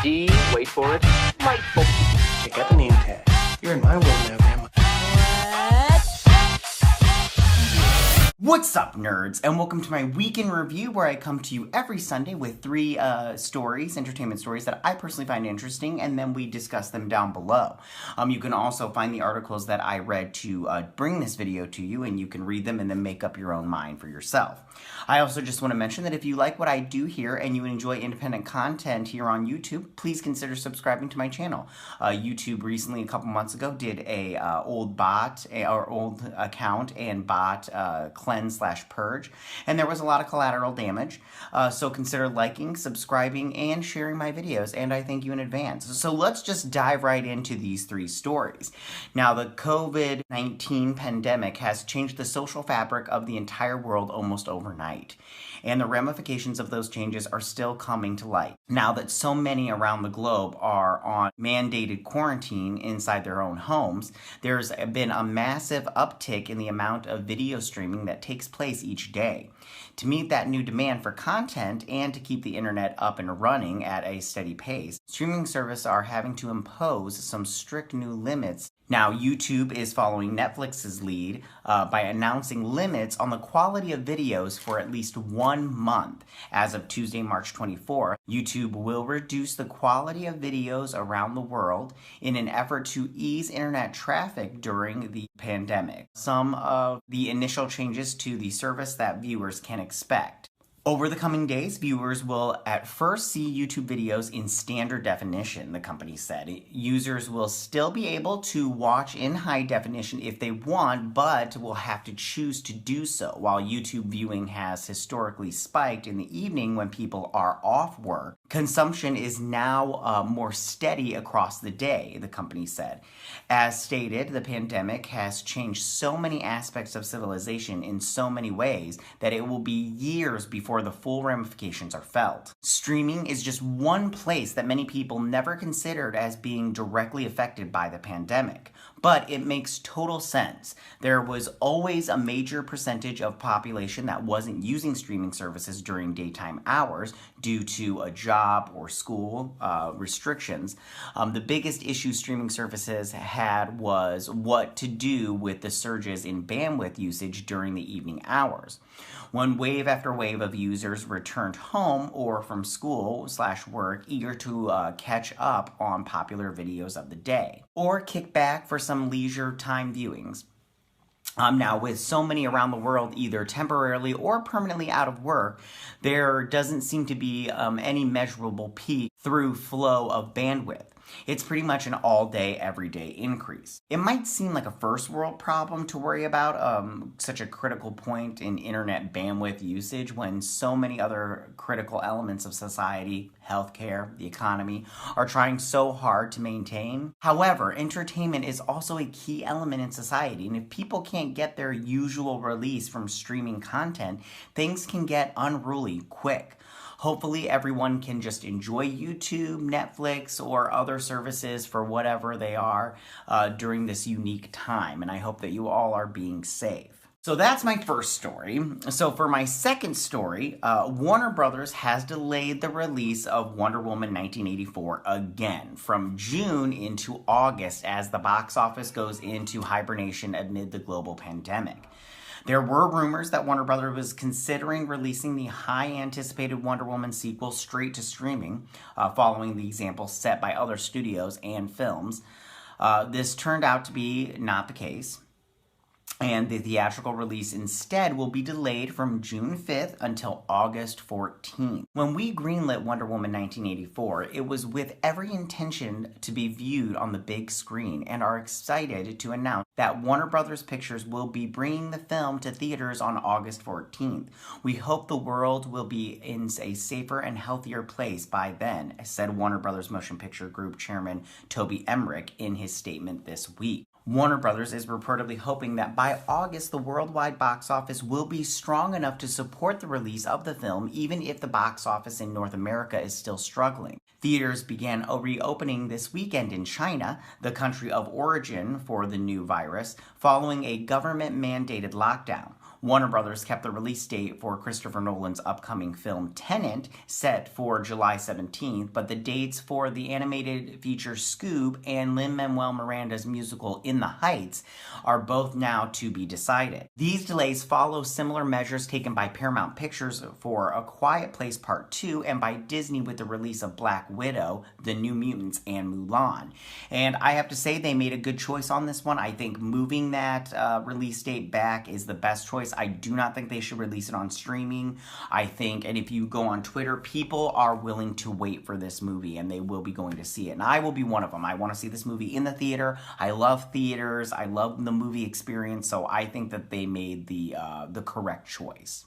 D, wait for it, light bulb. Check out the name tag. You're in my world now, Grandma. What's up, nerds, and welcome to my week in review, where I come to you every Sunday with three entertainment stories that I personally find interesting, and then we discuss them down below. You can also find the articles that I read to bring this video to you, and you can read them and then make up your own mind for yourself. I also just want to mention that if you like what I do here and you enjoy independent content here on YouTube, please consider subscribing to my channel. YouTube recently, a couple months ago, did a old account and bot cleanse/purge, and there was a lot of collateral damage. So consider liking, subscribing, and sharing my videos, and I thank you in advance. So let's just dive right into these three stories. Now, the COVID-19 pandemic has changed the social fabric of the entire world almost overnight, and the ramifications of those changes are still coming to light. Now that so many around the globe are on mandated quarantine inside their own homes, there's been a massive uptick in the amount of video streaming that takes place each day. To meet that new demand for content and to keep the internet up and running at a steady pace, streaming services are having to impose some strict new limits. Now, YouTube is following Netflix's lead by announcing limits on the quality of videos for at least 1 month. As of Tuesday, March 24, YouTube will reduce the quality of videos around the world in an effort to ease internet traffic during the pandemic. Some of the initial changes to the service that viewers can expect. Over the coming days, viewers will at first see YouTube videos in standard definition, the company said. Users will still be able to watch in high definition if they want, but will have to choose to do so. While YouTube viewing has historically spiked in the evening when people are off work, consumption is now more steady across the day, the company said. As stated, the pandemic has changed so many aspects of civilization in so many ways that it will be years before the full ramifications are felt. Streaming is just one place that many people never considered as being directly affected by the pandemic. But it makes total sense. There was always a major percentage of population that wasn't using streaming services during daytime hours due to a job or school restrictions. The biggest issue streaming services had was what to do with the surges in bandwidth usage during the evening hours. When wave after wave of users returned home or from school/work, eager to catch up on popular videos of the day, or kick back for some leisure time viewings. Now, with so many around the world either temporarily or permanently out of work, there doesn't seem to be any measurable peak through flow of bandwidth. It's pretty much an all-day, everyday increase. It might seem like a first world problem to worry about such a critical point in internet bandwidth usage when so many other critical elements of society, healthcare, the economy, are trying so hard to maintain. However, entertainment is also a key element in society, and if people can't get their usual release from streaming content, things can get unruly quick. Hopefully everyone can just enjoy YouTube, Netflix, or other services for whatever they are during this unique time, and I hope that you all are being safe. So that's my first story. So for my second story, Warner Brothers has delayed the release of Wonder Woman 1984 again from June into August as the box office goes into hibernation amid the global pandemic. There were rumors that Warner Brothers was considering releasing the high-anticipated Wonder Woman sequel straight to streaming, following the example set by other studios and films. This turned out to be not the case, and the theatrical release instead will be delayed from June 5th until August 14th. When we greenlit Wonder Woman 1984, it was with every intention to be viewed on the big screen, and are excited to announce that Warner Brothers Pictures will be bringing the film to theaters on August 14th. We hope the world will be in a safer and healthier place by then, said Warner Brothers Motion Picture Group Chairman Toby Emmerich in his statement this week. Warner Brothers is reportedly hoping that by August, the worldwide box office will be strong enough to support the release of the film, even if the box office in North America is still struggling. Theaters began reopening this weekend in China, the country of origin for the new virus, following a government-mandated lockdown. Warner Brothers kept the release date for Christopher Nolan's upcoming film Tenet set for July 17th, but the dates for the animated feature Scoob and Lin-Manuel Miranda's musical In the Heights are both now to be decided. These delays follow similar measures taken by Paramount Pictures for A Quiet Place Part 2 and by Disney with the release of Black Widow, The New Mutants, and Mulan. And I have to say they made a good choice on this one. I think moving that release date back is the best choice. I do not think they should release it on streaming. I think, and if you go on Twitter, people are willing to wait for this movie and they will be going to see it. And I will be one of them. I want to see this movie in the theater. I love theaters. I love the movie experience. So I think that they made the correct choice.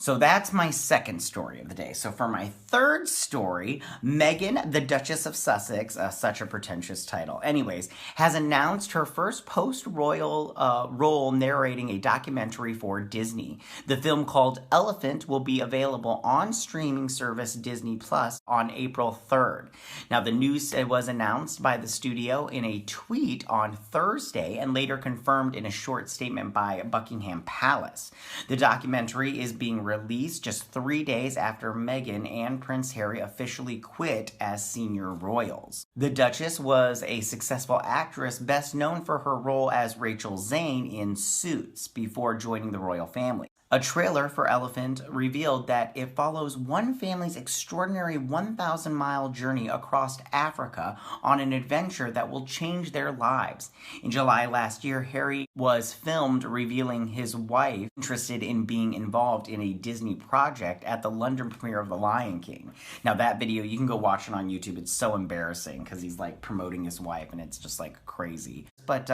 So that's my second story of the day. So for my third story, Meghan, the Duchess of Sussex, such a pretentious title, anyways, has announced her first post-royal role narrating a documentary for Disney. The film called Elephant will be available on streaming service Disney Plus on April 3rd. Now, the news was announced by the studio in a tweet on Thursday and later confirmed in a short statement by Buckingham Palace. The documentary is being released just 3 days after Meghan and Prince Harry officially quit as senior royals. The Duchess was a successful actress best known for her role as Rachel Zane in Suits before joining the royal family. A trailer for Elephant revealed that it follows one family's extraordinary 1,000-mile journey across Africa on an adventure that will change their lives. In July last year, Harry was filmed revealing his wife interested in being involved in a Disney project at the London premiere of The Lion King. Now that video, you can go watch it on YouTube. It's so embarrassing because he's like promoting his wife and it's just like crazy. But,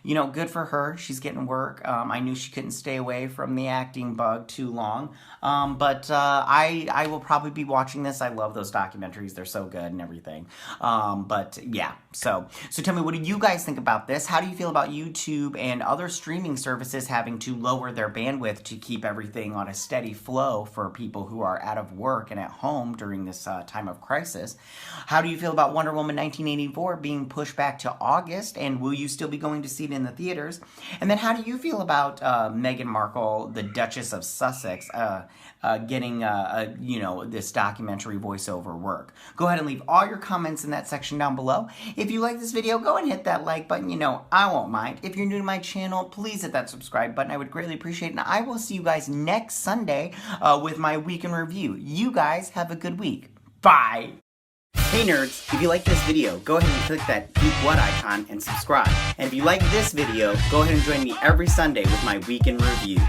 you know, good for her. She's getting work. I knew she couldn't stay away from the acting bug too long. But I will probably be watching this. I love those documentaries. They're so good and everything. But yeah, so tell me, what do you guys think about this? How do you feel about YouTube and other streaming services having to lower their bandwidth to keep everything on a steady flow for people who are out of work and at home during this time of crisis? How do you feel about Wonder Woman 1984 being pushed back to August? And will you still be going to see it in the theaters? And then how do you feel about Meghan Markle, the Duchess of Sussex, getting this documentary voiceover work? Go ahead and leave all your comments in that section down below. If you like this video, go and hit that like button. You know, I won't mind. If you're new to my channel, please hit that subscribe button. I would greatly appreciate it. And I will see you guys next Sunday with my week in review. You guys have a good week. Bye! Hey nerds, if you like this video, go ahead and click that Geek What icon and subscribe. And if you like this video, go ahead and join me every Sunday with my week in review.